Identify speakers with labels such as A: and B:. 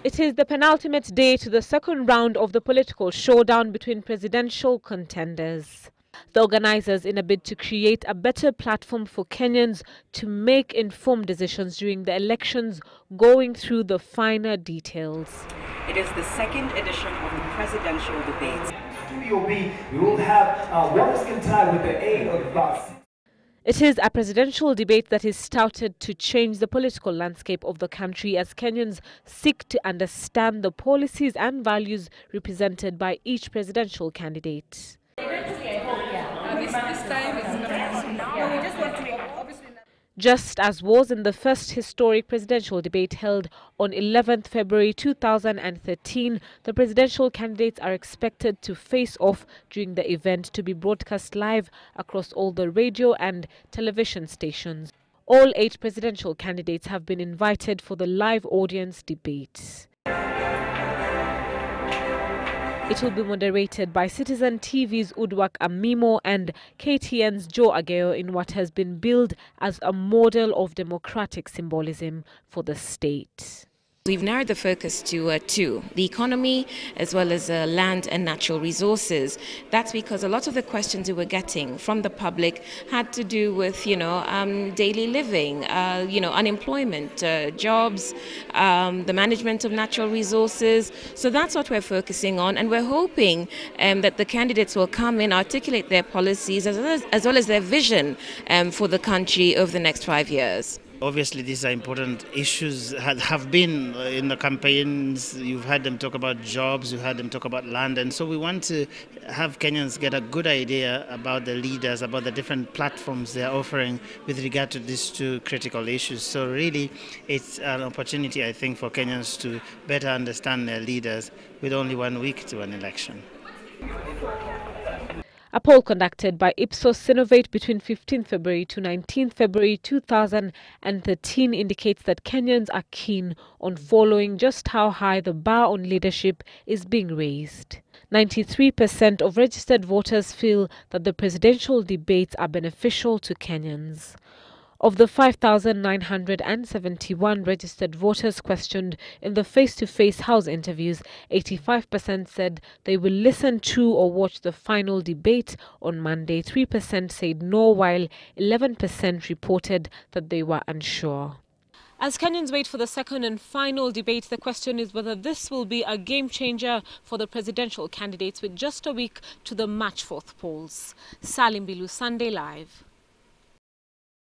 A: It is the penultimate day to the second round of the political showdown between presidential contenders. The organizers, in a bid to create a better platform for Kenyans to make informed decisions during the elections, going through the finer details.
B: It is the second edition of the presidential debates.
C: Studio B, we will have workers can tie with the aid of the bus.
A: It is a presidential debate that is touted to change the political landscape of the country as Kenyans seek to understand the policies and values represented by each presidential candidate. Just as was in the first historic presidential debate held on 11th February 2013, the presidential candidates are expected to face off during the event to be broadcast live across all the radio and television stations. All 8 presidential candidates have been invited for the live audience debate. It will be moderated by Citizen TV's Udwak Amimo and KTN's Joe Ageo in what has been billed as a model of democratic symbolism for the state.
D: We've narrowed the focus to two, the economy as well as land and natural resources. That's because a lot of the questions we were getting from the public had to do with, daily living, unemployment, jobs, the management of natural resources. So that's what we're focusing on, and we're hoping that the candidates will come in, articulate their policies as well as their vision for the country over the next 5 years.
E: Obviously, these are important issues, have been in the campaigns. You've heard them talk about jobs, you've heard them talk about land, and so we want to have Kenyans get a good idea about the leaders, about the different platforms they're offering with regard to these two critical issues. So really, it's an opportunity, I think, for Kenyans to better understand their leaders with only 1 week to an election.
A: A poll conducted by Ipsos Synovate between 15th February to 19th February 2013 indicates that Kenyans are keen on following just how high the bar on leadership is being raised. 93% of registered voters feel that the presidential debates are beneficial to Kenyans. Of the 5,971 registered voters questioned in the face-to-face house interviews, 85% said they will listen to or watch the final debate on Monday. 3% said no, while 11% reported that they were unsure. As Kenyans wait for the second and final debate, the question is whether this will be a game changer for the presidential candidates with just a week to the March 4th polls. Salim Bilu, Sunday Live.